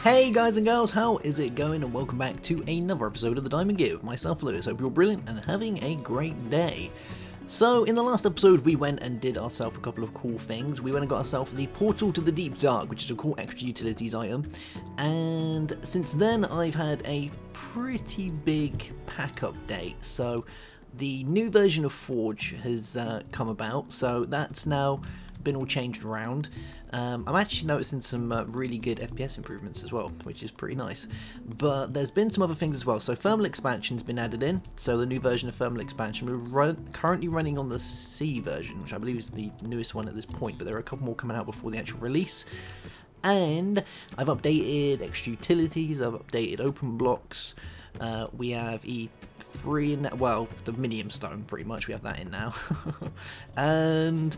Hey guys and girls, how is it going? And welcome back to another episode of the Diamond Gear with myself, Lewis. Hope you're brilliant and having a great day. So in the last episode we went and did ourselves a couple of cool things. We went and got ourselves the Portal to the Deep Dark, which is a cool extra utilities item. And since then I've had a pretty big pack update. So the new version of Forge has come about, so that's now been all changed around. I'm actually noticing some really good FPS improvements as well, which is pretty nice. But there's been some other things as well. So thermal expansion's been added in. So the new version of thermal expansion, we're currently running on the C version, which I believe is the newest one at this point, but there are a couple more coming out before the actual release. And I've updated extra utilities, I've updated open blocks. We have E3 in that, well, the Minium Stone, pretty much, we have that in now. And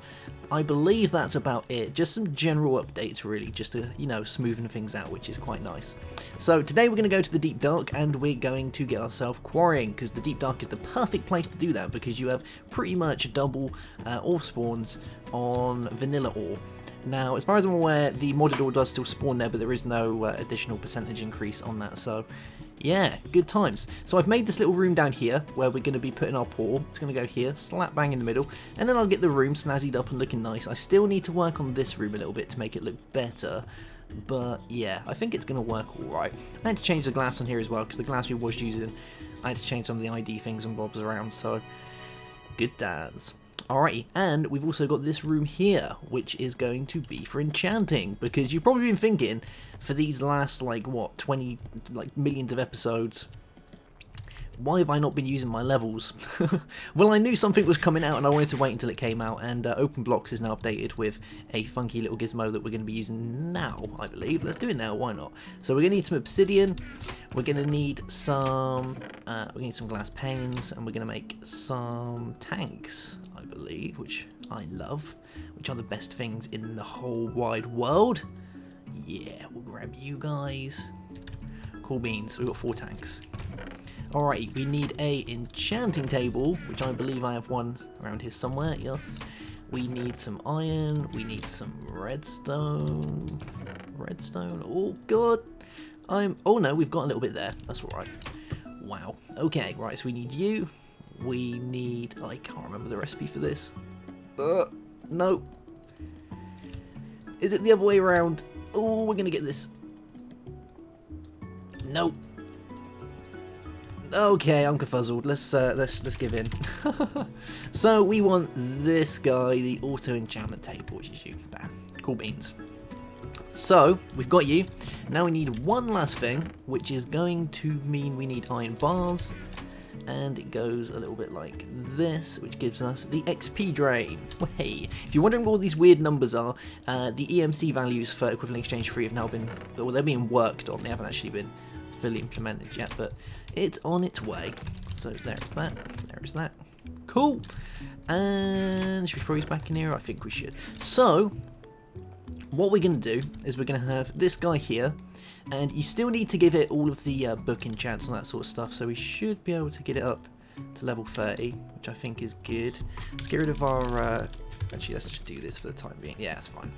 I believe that's about it. Just some general updates, really, just to, you know, smoothen things out, which is quite nice. So today we're going to go to the Deep Dark, and we're going to get ourselves quarrying, because the Deep Dark is the perfect place to do that, because you have pretty much double ore spawns on vanilla ore. Now, as far as I'm aware, the modded ore does still spawn there, but there is no additional percentage increase on that, so yeah, good times. So I've made this little room down here where we're going to be putting our portal. It's going to go here, slap bang in the middle, and then I'll get the room snazzied up and looking nice. I still need to work on this room a little bit to make it look better, but yeah, I think it's going to work alright. I had to change the glass on here as well, because the glass we was using, I had to change some of the ID things and bobs around, so good times. Alrighty, and we've also got this room here, which is going to be for enchanting, because you've probably been thinking, for these last, like, what, 20, like, millions of episodes, why have I not been using my levels? Well, I knew something was coming out, and I wanted to wait until it came out, and Open Blocks is now updated with a funky little gizmo that we're going to be using now, I believe. Let's do it now, why not? So we're going to need some obsidian, we're going to need some, glass panes, and we're going to make some tanks, I believe, which I love, which are the best things in the whole wide world. Yeah, we'll grab you guys. Cool beans, we've got 4 tanks. Alright, we need a enchanting table, which I believe I have one around here somewhere, yes. We need some iron, we need some redstone. Redstone, oh god. Oh no, we've got a little bit there, that's alright. Wow, okay, right, so we need you. We need, I can't remember the recipe for this. No. Is it the other way around? Oh, we're gonna get this. Nope. Okay, I'm confuzzled. Let's give in. So we want this guy, the auto enchantment table, which is you. Bam. Cool beans. So we've got you. Now we need one last thing, which is going to mean we need iron bars. And it goes a little bit like this, which gives us the XP drain. Well, hey, if you're wondering what all these weird numbers are, the EMC values for equivalent exchange free have now been, well, they're being worked on. They haven't actually been fully implemented yet, but it's on its way. So there's that, there's that. Cool. And should we throw these back in here? I think we should. So what we're going to do is we're going to have this guy here, and you still need to give it all of the book enchants and that sort of stuff, so we should be able to get it up to level 30, which I think is good. Let's get rid of our, actually let's just do this for the time being, yeah, that's fine.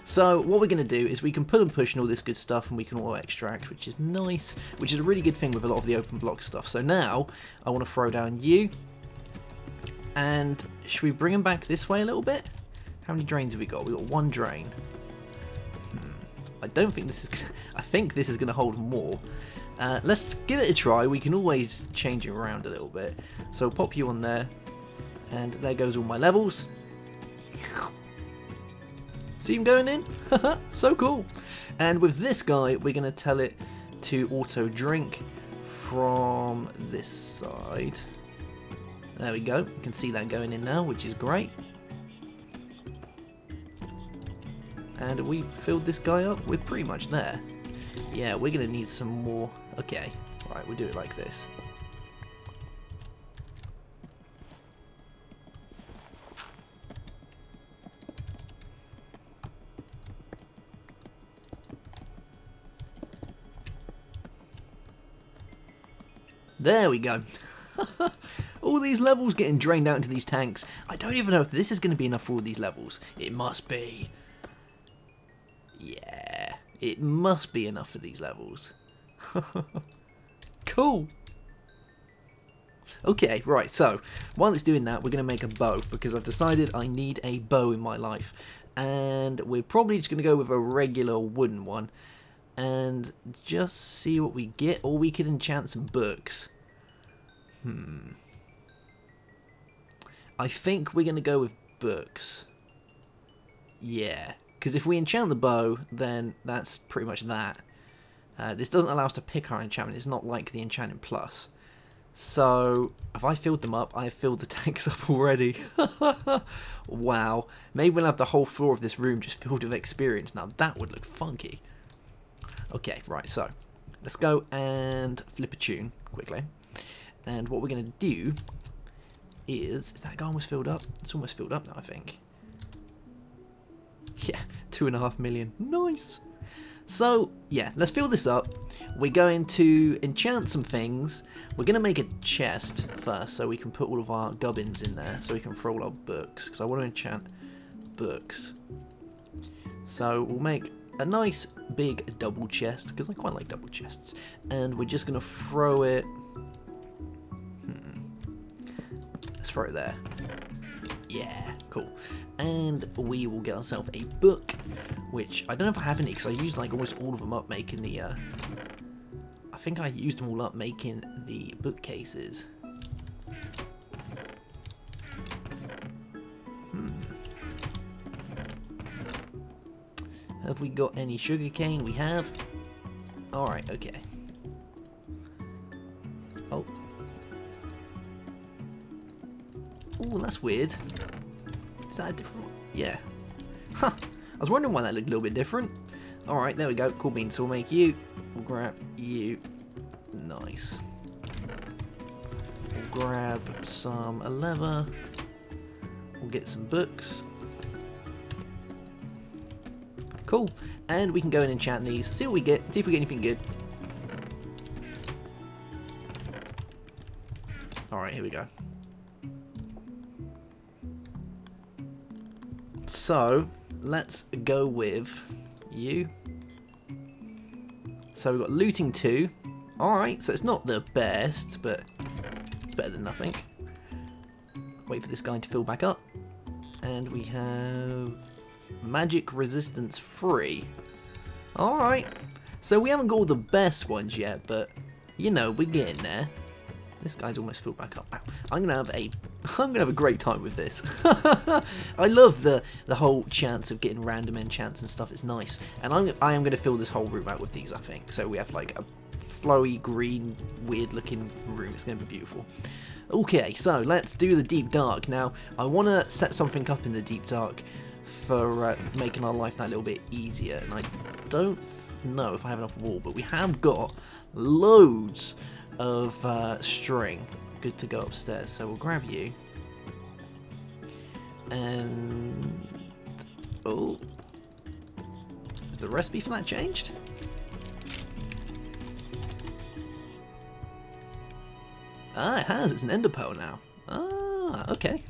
So what we're going to do is we can pull and push and all this good stuff, and we can auto extract, which is nice, which is a really good thing with a lot of the open block stuff. So now I want to throw down you, and should we bring them back this way a little bit? How many drains have we got? We've got 1 drain. I don't think this is gonna, I think this is going to hold more. Let's give it a try. We can always change it around a little bit. So I'll pop you on there, and there goes all my levels. See him going in? So cool. And with this guy, we're going to tell it to auto drink from this side. There we go. You can see that going in now, which is great. And we filled this guy up. We're pretty much there. Yeah, we're going to need some more. Okay, right, we'll do it like this. There we go. All these levels getting drained out into these tanks. I don't even know if this is going to be enough for all these levels. It must be. Yeah. It must be enough for these levels. Cool. Okay, right, so while it's doing that, we're going to make a bow, because I've decided I need a bow in my life. And we're probably just going to go with a regular wooden one and just see what we get, or we could enchant some books. I think we're going to go with books. Yeah, because if we enchant the bow, then that's pretty much that. This doesn't allow us to pick our enchantment. It's not like the Enchanting Plus. So, have I filled them up? I have filled the tanks up already. Wow. Maybe we'll have the whole floor of this room just filled with experience. Now, that would look funky. Okay, right, so let's go and flip a tune quickly. And what we're going to do is that guy almost filled up? It's almost filled up now, I think. Yeah, 2.5 million. Nice. So, yeah, let's fill this up. We're going to enchant some things. We're going to make a chest first so we can put all of our gubbins in there so we can throw all our books, because I want to enchant books. So we'll make a nice big double chest, because I quite like double chests. And we're just going to throw it... Let's throw it there. Yeah, cool. And we will get ourselves a book, which I don't know if I have any, because I used like almost all of them up making the... I think I used them all up making the bookcases. Have we got any sugarcane? We have. Alright, okay. Oh. Oh, that's weird. Is that a different one? Yeah. Huh. I was wondering why that looked a little bit different. Alright, there we go. Cool beans. So we'll make you. We'll grab you. Nice. We'll grab some leather. We'll get some books. Cool. And we can go and enchant these. See what we get. See if we get anything good. Alright, here we go. So, let's go with you. So we've got looting 2. Alright, so it's not the best, but it's better than nothing. Wait for this guy to fill back up. And we have magic resistance 3. Alright, so we haven't got all the best ones yet, but you know, we're getting there. This guy's almost filled back up. Wow. I'm gonna have a great time with this. I love the whole chance of getting random enchants and stuff. It's nice, and I am gonna fill this whole room out with these. I think so. We have like a flowy green, weird-looking room. It's gonna be beautiful. Okay, so let's do the deep dark now. I want to set something up in the deep dark for making our life that little bit easier, and I don't know if I have enough wool, but we have got loads of string. Good to go upstairs, so we'll grab you. And oh, is the recipe for that changed? Ah, it has. It's an ender pearl now. Ah, okay.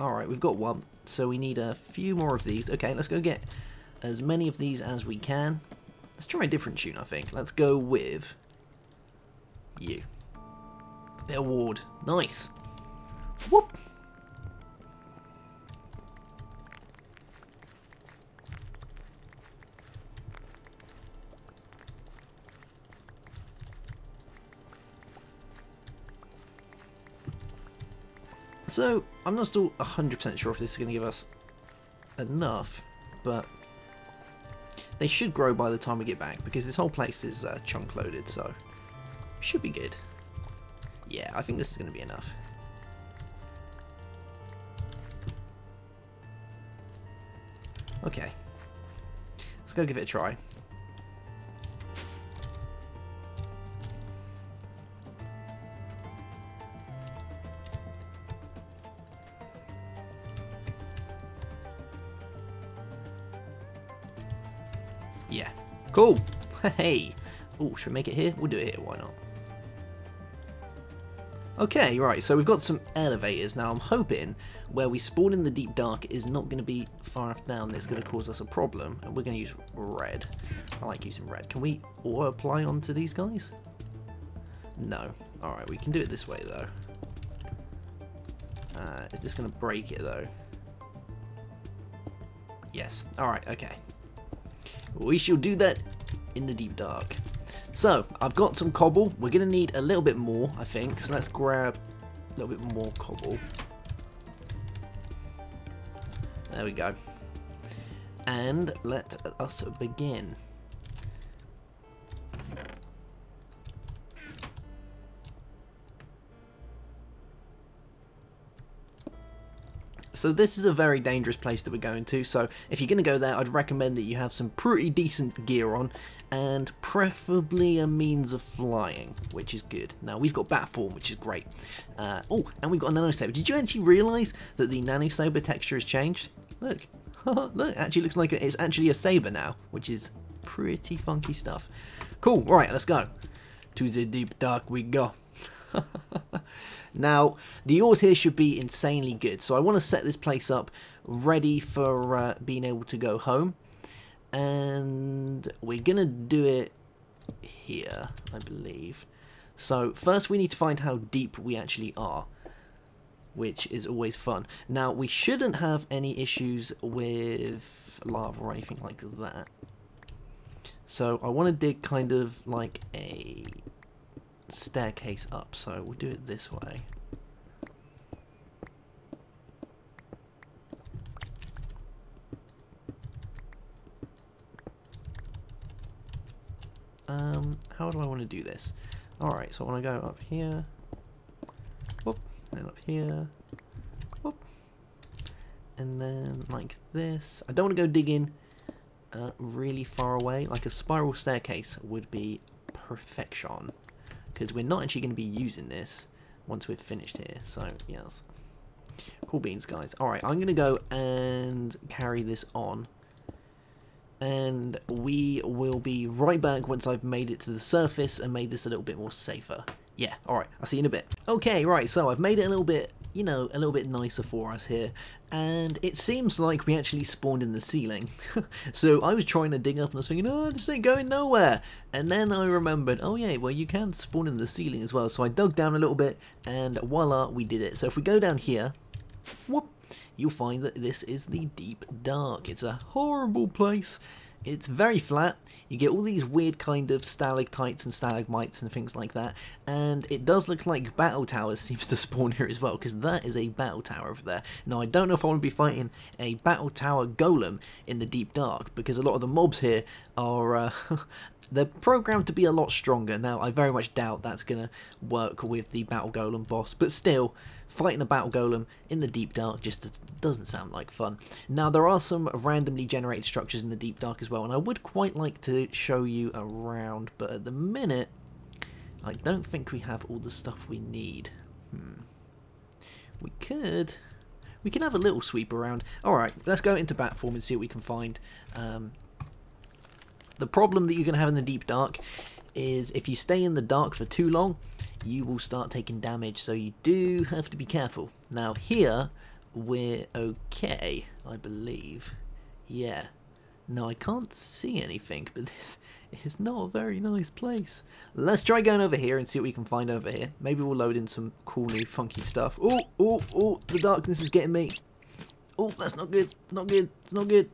Alright, we've got one, so we need a few more of these. Okay, let's go get as many of these as we can. Let's try a different tune, I think. Let's go with you. The award. Nice. Whoop. So, I'm not still 100% sure if this is going to give us enough, but they should grow by the time we get back, because this whole place is chunk loaded, so should be good. Yeah, I think this is going to be enough. Okay, let's go give it a try. Yeah, cool. Hey, oh, should we make it here? We'll do it here. Why not? Okay, right, so we've got some elevators. Now I'm hoping where we spawn in the deep dark is not going to be far enough down that's going to cause us a problem. And we're going to use red. I like using red. Can we auto-apply onto these guys? No. Alright, we can do it this way though. Is this going to break it though? Yes. Alright, okay. We shall do that in the deep dark. So, I've got some cobble. We're going to need a little bit more, I think. So let's grab a little bit more cobble. There we go. And let us begin. So this is a very dangerous place that we're going to, so if you're going to go there, I'd recommend that you have some pretty decent gear on, and preferably a means of flying, which is good. Now, we've got bat form, which is great. Oh, and we've got a nanosaber. Did you actually realise that the nanosaber texture has changed? Look, look, actually looks like it's actually a saber now, which is pretty funky stuff. Cool, right, let's go. To the deep dark we go. Now, the ores here should be insanely good, so I want to set this place up ready for being able to go home. And we're going to do it here, I believe. So, first we need to find how deep we actually are, which is always fun. Now, we shouldn't have any issues with lava or anything like that. So, I want to dig kind of like a staircase up, so we'll do it this way. How do I want to do this? Alright, so I want to go up here, whoop, and then up here, whoop, and then like this. I don't want to go digging really far away. Like a spiral staircase would be perfection, because we're not actually going to be using this once we've finished here, so yes. Cool beans, guys. Alright, I'm going to go and carry this on, and we will be right back once I've made it to the surface and made this a little bit more safer. Yeah, alright, I'll see you in a bit. Okay, right, so I've made it a little bit, you know, a little bit nicer for us here, and it seems like we actually spawned in the ceiling. So I was trying to dig up and I was thinking, oh, this ain't going nowhere, and then I remembered, oh yeah, well you can spawn in the ceiling as well. So I dug down a little bit and voila, we did it. So if we go down here, whoop, you'll find that this is the deep dark. It's a horrible place. It's very flat. You get all these weird kind of stalactites and stalagmites and things like that, and it does look like battle towers seems to spawn here as well, because that is a battle tower over there. Now I don't know if I want to be fighting a battle tower golem in the deep dark, because a lot of the mobs here are they're programmed to be a lot stronger. Now I very much doubt that's gonna work with the battle golem boss, but still, fighting a battle golem in the deep dark just doesn't sound like fun. Now there are some randomly generated structures in the deep dark as well, and I would quite like to show you around, but at the minute I don't think we have all the stuff we need. We can have a little sweep around. Alright, let's go into bat form and see what we can find. The problem that you're going to have in the deep dark is if you stay in the dark for too long, you will start taking damage, so you do have to be careful. Now here, we're okay, I believe. Yeah. Now I can't see anything, but this is not a very nice place. Let's try going over here and see what we can find over here. Maybe we'll load in some cool new funky stuff. Oh, oh, oh, the darkness is getting me. Oh, that's not good, it's not good, it's not good.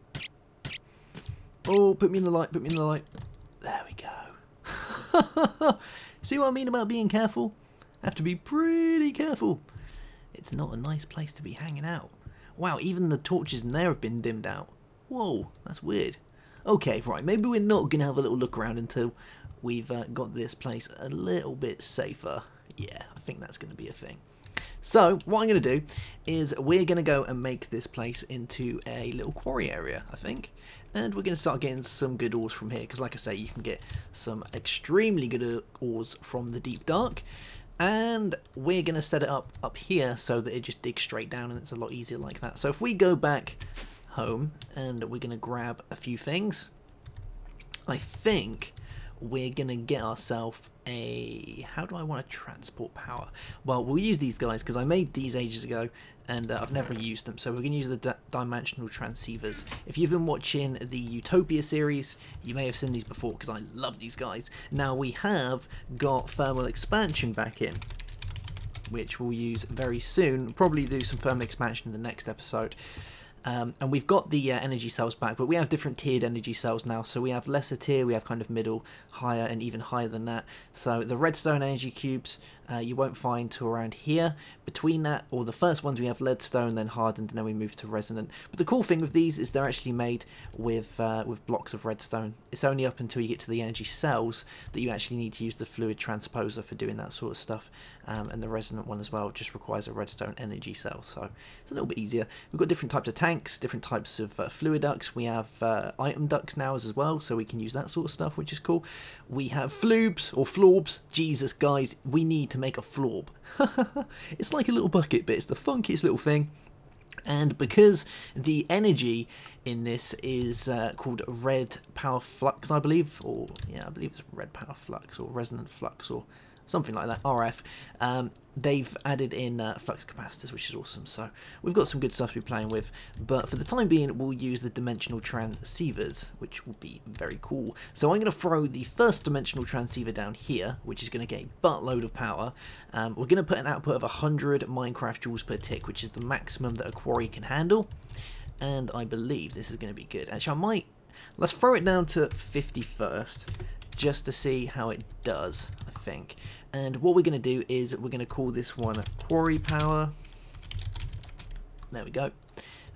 Oh, put me in the light, put me in the light. There we go. See what I mean about being careful? I have to be pretty careful. It's not a nice place to be hanging out. Wow, even the torches in there have been dimmed out. Whoa, that's weird. Okay, right, maybe we're not going to have a little look around until we've got this place a little bit safer. Yeah, I think that's going to be a thing. So, what I'm going to do is we're going to go and make this place into a little quarry area, I think. And we're going to start getting some good ores from here, because like I say, you can get some extremely good ores from the deep dark. And we're going to set it up here so that it just digs straight down and it's a lot easier like that. So if we go back home and we're going to grab a few things, I think we're gonna get ourselves a... How do I want to transport power? Well, we'll use these guys because I made these ages ago and I've never used them, so we're going to use the dimensional transceivers. If you've been watching the Utopia series, you may have seen these before because I love these guys. Now we have got thermal expansion back in, which we'll use very soon. Probably do some thermal expansion in the next episode. And we've got the energy cells back, but we have different tiered energy cells now. So we have lesser tier, we have kind of middle, higher, and even higher than that. So the redstone energy cubes you won't find till around here. Between that, or the first ones, we have leadstone, then hardened, and then we move to resonant. But the cool thing with these is they're actually made with blocks of redstone. It's only up until you get to the energy cells that you actually need to use the fluid transposer for doing that sort of stuff. And the resonant one as well just requires a redstone energy cell, so it's a little bit easier. We've got different types of tanks, different types of fluid ducts. We have item ducts now as well, so we can use that sort of stuff, which is cool. We have floobs or florbs. Jesus, guys, we need to make a florb. It's like a little bucket, but it's the funkiest little thing. And because the energy in this is called red power flux, I believe, or yeah, I believe it's red power flux or resonant flux or something like that, RF, they've added in flux capacitors, which is awesome. So we've got some good stuff to be playing with, but for the time being we'll use the dimensional transceivers, which will be very cool. So I'm going to throw the first dimensional transceiver down here, which is going to get a buttload of power. We're going to put an output of 100 Minecraft joules per tick, which is the maximum that a quarry can handle, and I believe this is going to be good. Actually, let's throw it down to 50 first, just to see how it does, I think. And what we're going to do is we're going to call this one Quarry Power. There we go.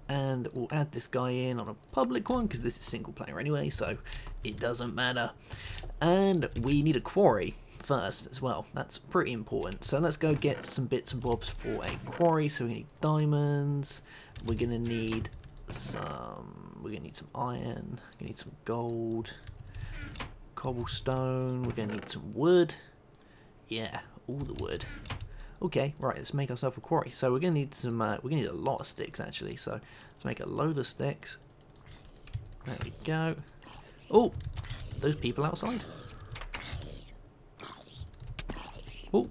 And we'll add this guy in on a public one because this is single player anyway, so it doesn't matter. And we need a quarry first as well. That's pretty important. So let's go get some bits and bobs for a quarry. So we need diamonds. We're going to need some... We're going to need some iron. We're going to need some gold. Cobblestone. We're going to need some wood. Yeah, all the wood. Okay, right, let's make ourselves a quarry. So we're going to need some, we're going to need a lot of sticks actually. So let's make a load of sticks. There we go. Oh, those people outside. Oh.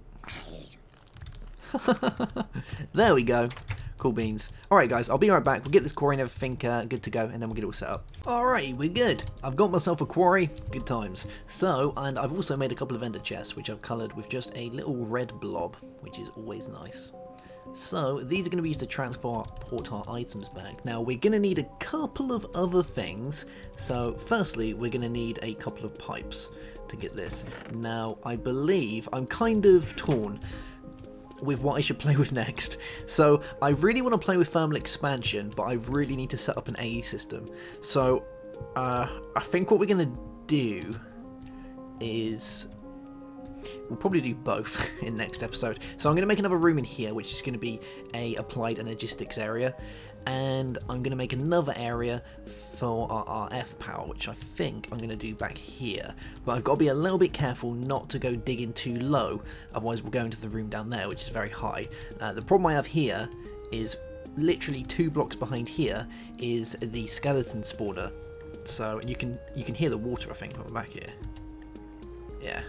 There we go. Cool beans. Alright guys, I'll be right back. We'll get this quarry and everything good to go, and then we'll get it all set up. Alright, we're good. I've got myself a quarry. Good times. So, and I've also made a couple of ender chests, which I've coloured with just a little red blob, which is always nice. So, these are going to be used to transport our items back. Now, we're going to need a couple of other things. So, firstly, we're going to need a couple of pipes to get this. Now, I believe I'm kind of torn with what I should play with next. So I really want to play with thermal expansion, but I really need to set up an AE system. So I think what we're going to do is we'll probably do both in next episode. So I'm going to make another room in here, which is going to be a applied energistics area, and I'm going to make another area for our RF power, which I think I'm going to do back here. But I've got to be a little bit careful not to go digging too low, otherwise we'll go into the room down there, which is very high. The problem I have here is literally 2 blocks behind here is the skeleton spawner. So and you can hear the water, I think, when we're back here. Yeah.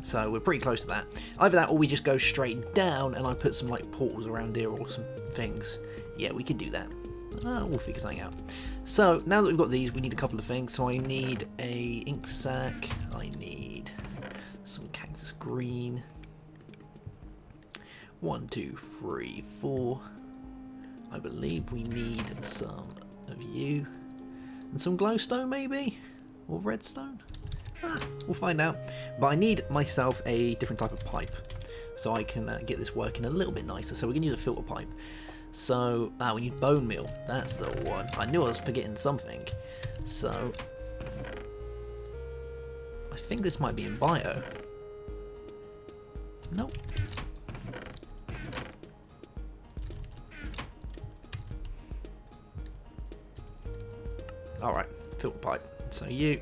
So we're pretty close to that. Either that or we just go straight down and I put some like portals around here or some things. Yeah, we could do that. We'll figure something out. So now that we've got these, we need a couple of things. So I need a ink sac. I need some cactus green. 1, 2, 3, 4. I believe we need some of you. And some glowstone maybe? Or redstone? We'll find out. But I need myself a different type of pipe so I can get this working a little bit nicer. So we're going to use a filter pipe. So, we need bone meal. That's the one. I knew I was forgetting something. So, I think this might be in bio. Nope. Alright, filter pipe. So you,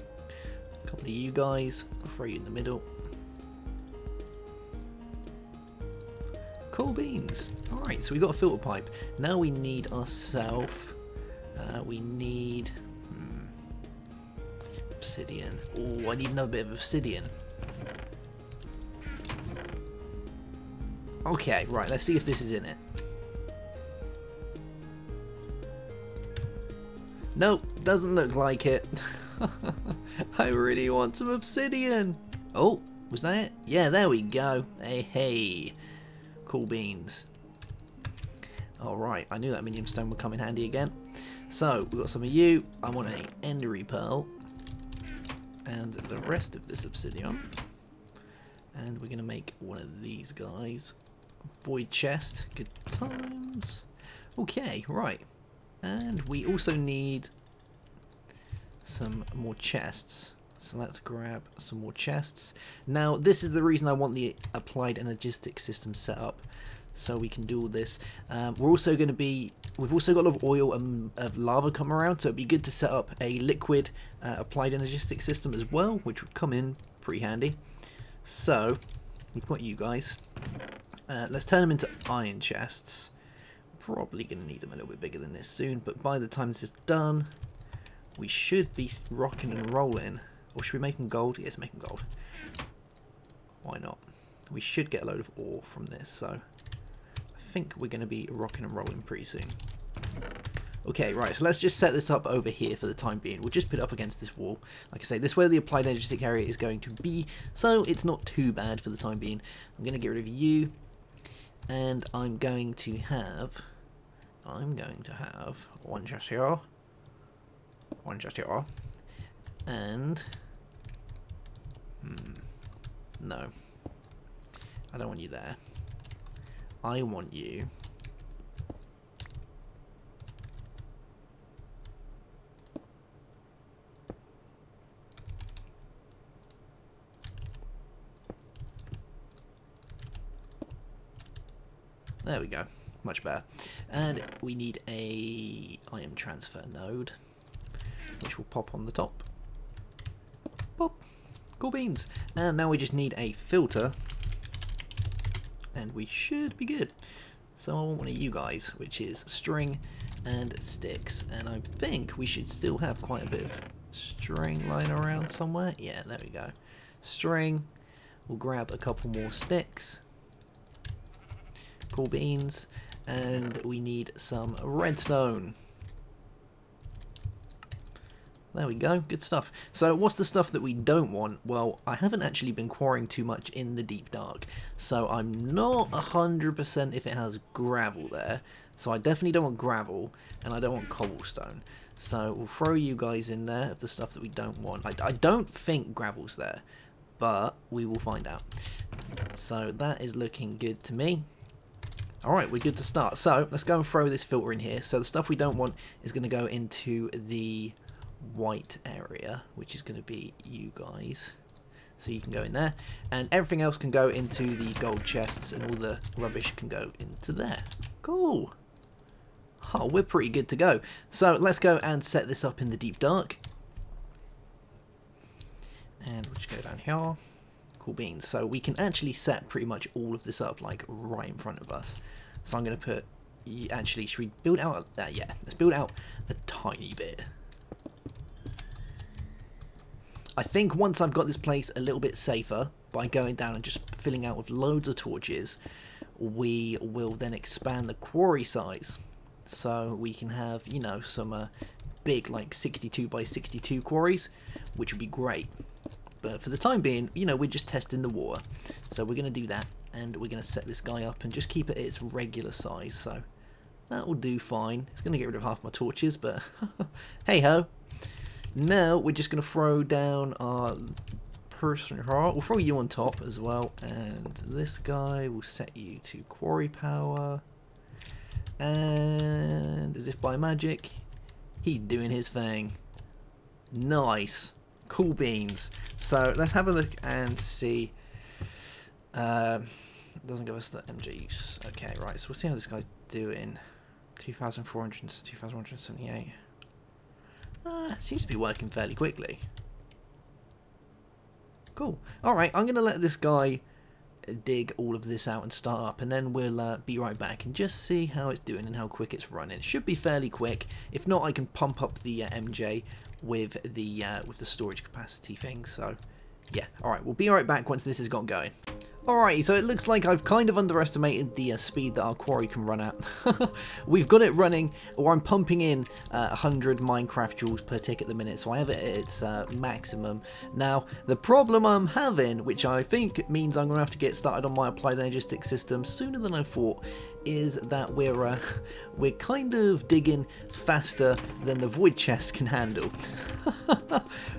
a couple of you guys, I'll throw you in the middle. Cool beans. Alright, so we've got a filter pipe. Now we need ourselves, we need obsidian. Oh, I need another bit of obsidian. Okay, right, let's see if this is in it. Nope, doesn't look like it. I really want some obsidian. Oh, was that it? Yeah, there we go. Hey, hey. Cool beans. Alright, I knew that minium stone would come in handy again. So, we've got some of you. I want an endery pearl. And the rest of this obsidian. And we're going to make one of these guys. Void chest. Good times. Okay, right. And we also need some more chests. So let's grab some more chests. Now, this is the reason I want the applied energetic system set up. So we can do all this. We're also going to be... We've also got a lot of oil and lava come around. So it'd be good to set up a liquid applied energetic system as well. Which would come in pretty handy. So, we've got you guys. Let's turn them into iron chests. Probably going to need them a little bit bigger than this soon, but by the time this is done, we should be rocking and rolling. Or should we make them gold? Yes, make them gold. Why not? We should get a load of ore from this, so I think we're going to be rocking and rolling pretty soon. Okay, right, so let's just set this up over here for the time being. We'll just put it up against this wall. Like I say, this is where the applied energetic area is going to be, so it's not too bad for the time being. I'm going to get rid of you, and I'm going to have one chest here, and no, I don't want you there. I want you there we go. Much better. And we need a ion transfer node, which will pop on the top. Pop. Cool beans. And now we just need a filter, and we should be good. So I want one of you guys, which is string and sticks. And I think we should still have quite a bit of string lying around somewhere. Yeah, there we go. String. We'll grab a couple more sticks. Cool beans. And we need some redstone. There we go, good stuff. So what's the stuff that we don't want? Well, I haven't actually been quarrying too much in the deep dark, so I'm not 100% if it has gravel there. So I definitely don't want gravel, and I don't want cobblestone. So we'll throw you guys in there of the stuff that we don't want. I don't think gravel's there, but we will find out. So that is looking good to me. Alright, we're good to start. So, let's go and throw this filter in here. So the stuff we don't want is going to go into the white area, which is going to be you guys. So you can go in there. And everything else can go into the gold chests, and all the rubbish can go into there. Cool. Oh, we're pretty good to go. So, let's go and set this up in the deep dark. And we'll just go down here. Cool beans. So we can actually set pretty much all of this up like right in front of us. So I'm going to put, actually, should we build out, yeah, let's build out a tiny bit. I think once I've got this place a little bit safer by going down and just filling out with loads of torches, we will then expand the quarry size. So we can have, you know, some big like 62 by 62 quarries, which would be great. But for the time being, you know, we're just testing the water. So we're going to do that, and we're going to set this guy up and just keep it at its regular size. So that will do fine. It's going to get rid of half my torches, but hey-ho. Now we're just going to throw down our person here. We'll throw you on top as well, and this guy will set you to quarry power. And as if by magic, he's doing his thing. Nice. Cool beans. So let's have a look and see. It doesn't give us the MJ use. Okay, right. So we'll see how this guy's doing. 2,400 to 2,178. It seems to be working fairly quickly. Cool. Alright, I'm going to let this guy dig all of this out and start up, and then we'll be right back and just see how it's doing and how quick it's running. It should be fairly quick. If not, I can pump up the MJ with the storage capacity thing. So yeah, alright, we'll be right back once this has got going. Alright, so it looks like I've kind of underestimated the speed that our quarry can run at. We've got it running, or I'm pumping in 100 Minecraft joules per tick at the minute, so I have it at its maximum. Now, the problem I'm having, which I think means I'm going to have to get started on my applied energistic system sooner than I thought, is that we're kind of digging faster than the void chest can handle.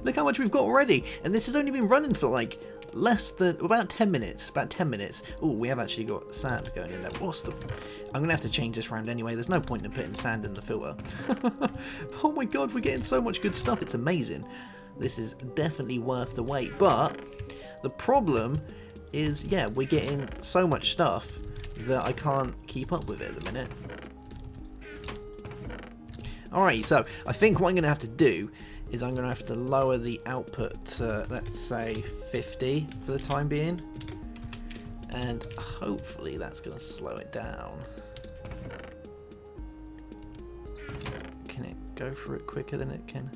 Look how much we've got already, and this has only been running for like less than about 10 minutes. Oh, we have actually got sand going in there. I'm gonna have to change this round anyway. There's no point in putting sand in the filter. Oh my god, we're getting so much good stuff. It's amazing. This is definitely worth the wait. But the problem is, yeah, we're getting so much stuff that I can't keep up with it at the minute. Alright, so I think what I'm gonna have to do is I'm going to have to lower the output to, let's say, 50 for the time being. And hopefully that's going to slow it down. Can it go for it quicker than it can?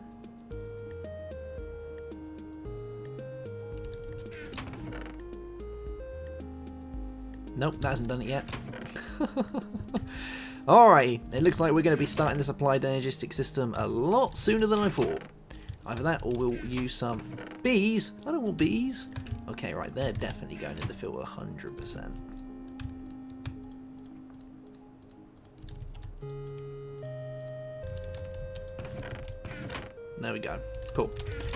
Nope, that hasn't done it yet. Alright, it looks like we're going to be starting this applied energistic system a lot sooner than I thought. Either that or we'll use some bees. I don't want bees. Okay, right, they're definitely going in the filter 100%. There we go. Cool.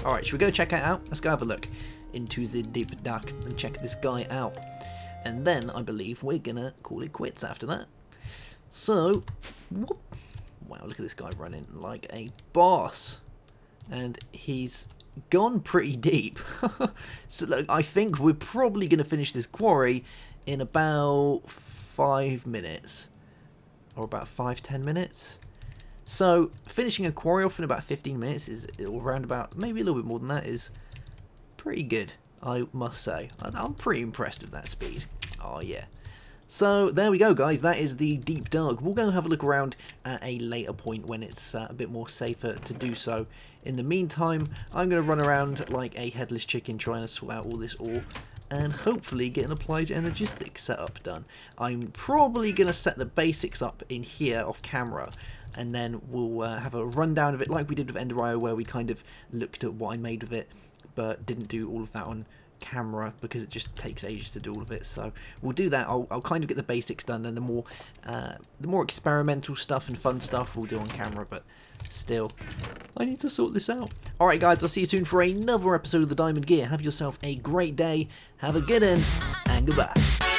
Alright, should we go check it out? Let's go have a look into the deep dark and check this guy out. And then I believe we're gonna call it quits after that. So, whoop. Wow, look at this guy running like a boss. And he's gone pretty deep. So look, I think we're probably going to finish this quarry in about 5 minutes. Or about 5-10 minutes. So finishing a quarry off in about 15 minutes is around about, maybe a little bit more than that, is pretty good, I must say. I'm pretty impressed with that speed. Oh yeah. So there we go, guys, that is the deep dark. We'll go have a look around at a later point when it's a bit more safer to do so. In the meantime, I'm going to run around like a headless chicken trying to sort out all this ore and hopefully get an applied energistic setup done. I'm probably going to set the basics up in here off camera, and then we'll have a rundown of it like we did with Ender.io, where we kind of looked at what I made with it but didn't do all of that on camera because it just takes ages to do all of it. So we'll do that. I'll kind of get the basics done, and the more experimental stuff and fun stuff we'll do on camera, but still I need to sort this out. Alright guys, I'll see you soon for another episode of the Diamond Gear. Have yourself a great day, have a good one, and goodbye.